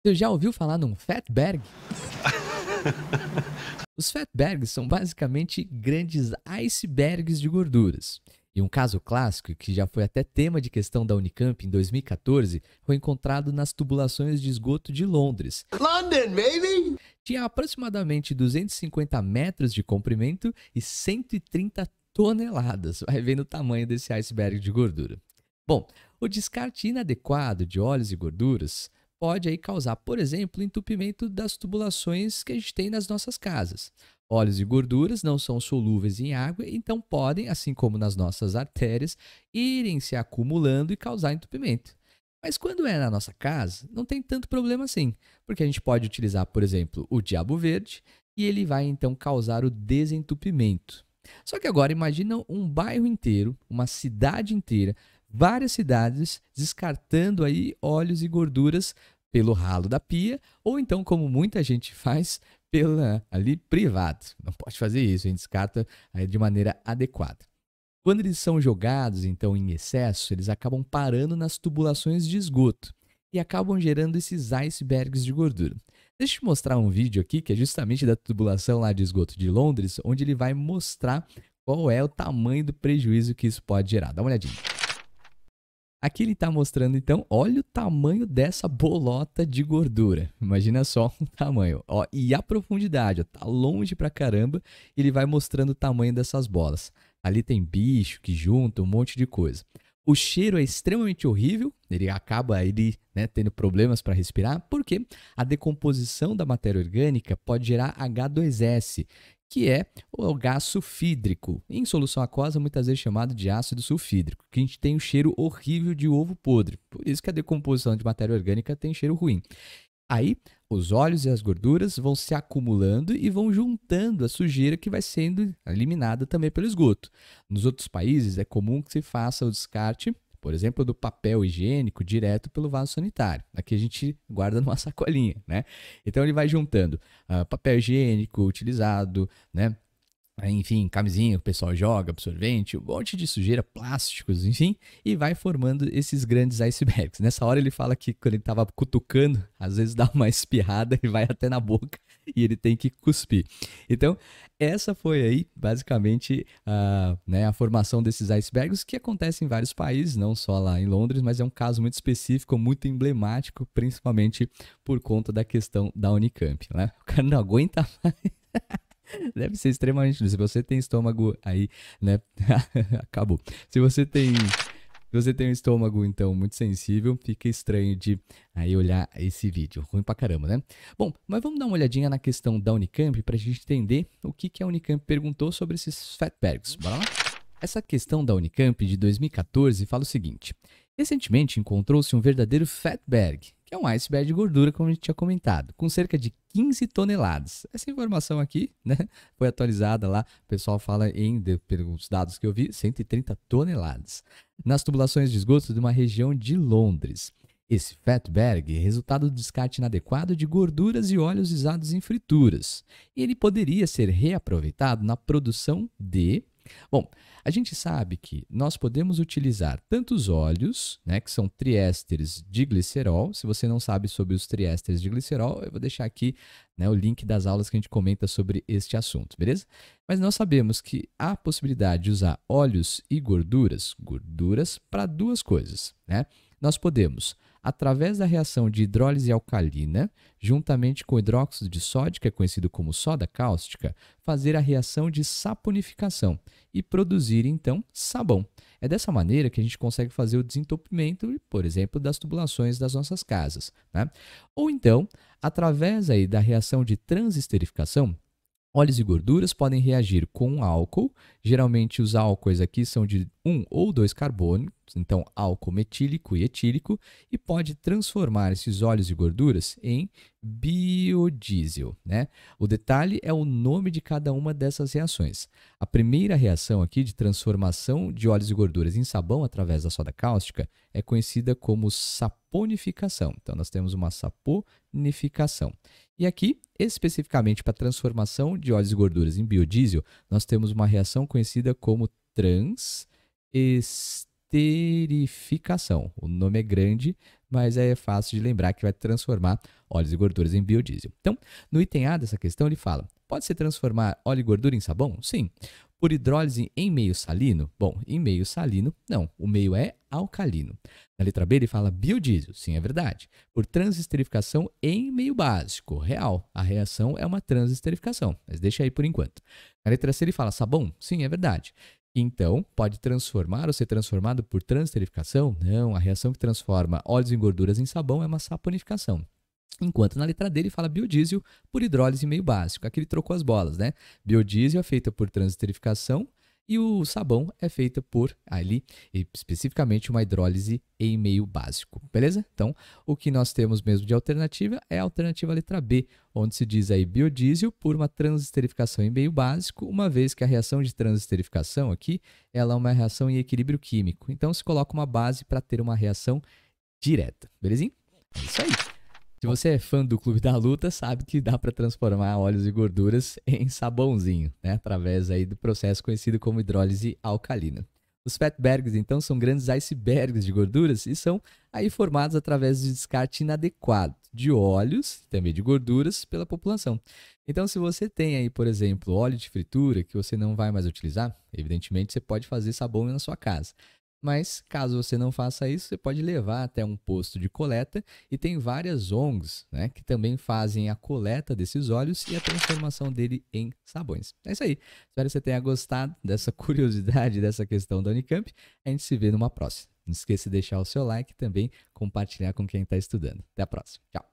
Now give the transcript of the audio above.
Você já ouviu falar num fatberg? Os fatbergs são basicamente grandes icebergs de gorduras. E um caso clássico, que já foi até tema de questão da Unicamp em 2014, foi encontrado nas tubulações de esgoto de Londres. London, baby! Tinha aproximadamente 250 metros de comprimento e 130 toneladas. Vai vendo o tamanho desse iceberg de gordura. Bom, o descarte inadequado de óleos e gorduras pode aí causar, por exemplo, entupimento das tubulações que a gente tem nas nossas casas. Óleos e gorduras não são solúveis em água, então podem, assim como nas nossas artérias, irem se acumulando e causar entupimento. Mas quando é na nossa casa, não tem tanto problema assim, porque a gente pode utilizar, por exemplo, o diabo verde e ele vai então causar o desentupimento. Só que agora imagina um bairro inteiro, uma cidade inteira, várias cidades descartando aí óleos e gorduras pelo ralo da pia, ou então, como muita gente faz, pela ali privado. Não pode fazer isso, a gente descarta aí de maneira adequada. Quando eles são jogados, então, em excesso, eles acabam parando nas tubulações de esgoto e acabam gerando esses icebergs de gordura. Deixa eu te mostrar um vídeo aqui, que é justamente da tubulação lá de esgoto de Londres, onde ele vai mostrar qual é o tamanho do prejuízo que isso pode gerar. Dá uma olhadinha. Aqui ele está mostrando, então, olha o tamanho dessa bolota de gordura. Imagina só o tamanho. Ó, e a profundidade, ó, tá longe pra caramba. E ele vai mostrando o tamanho dessas bolas. Ali tem bicho que junta, um monte de coisa. O cheiro é extremamente horrível, ele acaba tendo problemas para respirar, porque a decomposição da matéria orgânica pode gerar H2S, que é o gás sulfídrico, em solução aquosa muitas vezes chamado de ácido sulfídrico, que a gente tem um cheiro horrível de ovo podre. Por isso que a decomposição de matéria orgânica tem cheiro ruim. Aí, os óleos e as gorduras vão se acumulando e vão juntando a sujeira que vai sendo eliminada também pelo esgoto. Nos outros países é comum que se faça o descarte, por exemplo, do papel higiênico direto pelo vaso sanitário. Aqui a gente guarda numa sacolinha, né? Então ele vai juntando papel higiênico utilizado, né? Enfim, camisinha que o pessoal joga, absorvente, um monte de sujeira, plásticos, enfim, e vai formando esses grandes icebergs. Nessa hora ele fala que quando ele estava cutucando, às vezes dá uma espirrada e vai até na boca e ele tem que cuspir. Então, essa foi aí, basicamente, a formação desses icebergs, que acontece em vários países, não só lá em Londres, mas é um caso muito específico, muito emblemático, principalmente por conta da questão da Unicamp, né? O cara não aguenta mais. Deve ser extremamente difícil. Se você tem estômago aí, né? Acabou. Se você tem um estômago, então, muito sensível, fica estranho de aí olhar esse vídeo. Ruim pra caramba, né? Bom, mas vamos dar uma olhadinha na questão da Unicamp pra gente entender o que a Unicamp perguntou sobre esses fatbergs. Bora lá? Essa questão da Unicamp de 2014 fala o seguinte: recentemente encontrou-se um verdadeiro fatberg, que é um iceberg de gordura, como a gente tinha comentado, com cerca de 15 toneladas. Essa informação aqui, né, foi atualizada lá, o pessoal fala pelos dados que eu vi, 130 toneladas, nas tubulações de esgoto de uma região de Londres. Esse fatberg é resultado do descarte inadequado de gorduras e óleos usados em frituras. E ele poderia ser reaproveitado na produção de... Bom, a gente sabe que nós podemos utilizar tantos óleos, né, que são triésteres de glicerol. Se você não sabe sobre os triésteres de glicerol, eu vou deixar aqui, né, o link das aulas que a gente comenta sobre este assunto, beleza? Mas nós sabemos que há a possibilidade de usar óleos e gorduras para duas coisas, né? Nós podemos, através da reação de hidrólise alcalina, juntamente com hidróxido de sódio, que é conhecido como soda cáustica, fazer a reação de saponificação e produzir, então, sabão. É dessa maneira que a gente consegue fazer o desentupimento, por exemplo, das tubulações das nossas casas, né? Ou então, através aí da reação de transesterificação, óleos e gorduras podem reagir com álcool. Geralmente os álcoois aqui são de 1 ou 2 carbonos, então álcool metílico e etílico, e pode transformar esses óleos e gorduras em biodiesel, né? O detalhe é o nome de cada uma dessas reações. A primeira reação aqui de transformação de óleos e gorduras em sabão através da soda cáustica é conhecida como saponificação. Então nós temos uma saponificação. E aqui, especificamente para a transformação de óleos e gorduras em biodiesel, nós temos uma reação conhecida como transesterificação. O nome é grande, mas é fácil de lembrar que vai transformar óleos e gorduras em biodiesel. Então, no item A dessa questão, ele fala: pode-se transformar óleo e gordura em sabão? Sim. Por hidrólise em meio salino? Bom, em meio salino, não. O meio é alcalino. Na letra B, ele fala biodiesel. Sim, é verdade. Por transesterificação em meio básico. Real. A reação é uma transesterificação, mas deixa aí por enquanto. Na letra C, ele fala sabão? Sim, é verdade. Então, pode transformar ou ser transformado por transesterificação? Não. A reação que transforma óleos e gorduras em sabão é uma saponificação. Enquanto na letra D ele fala biodiesel por hidrólise meio básico. Aqui ele trocou as bolas, né? Biodiesel é feita por transesterificação e o sabão é feita por, ali, especificamente uma hidrólise em meio básico, beleza? Então, o que nós temos mesmo de alternativa é a alternativa letra B, onde se diz aí biodiesel por uma transesterificação em meio básico, uma vez que a reação de transesterificação aqui, ela é uma reação em equilíbrio químico. Então, se coloca uma base para ter uma reação direta, belezinha? É isso aí. Se você é fã do Clube da Luta, sabe que dá para transformar óleos e gorduras em sabãozinho, né? Através aí do processo conhecido como hidrólise alcalina. Os fatbergs, então, são grandes icebergs de gorduras e são aí formados através de descarte inadequado de óleos, também de gorduras, pela população. Então, se você tem aí, por exemplo, óleo de fritura que você não vai mais utilizar, evidentemente você pode fazer sabão na sua casa. Mas, caso você não faça isso, você pode levar até um posto de coleta e tem várias ONGs, né, que também fazem a coleta desses óleos e a transformação dele em sabões. É isso aí. Espero que você tenha gostado dessa curiosidade, dessa questão da Unicamp. A gente se vê numa próxima. Não esqueça de deixar o seu like e também compartilhar com quem está estudando. Até a próxima. Tchau.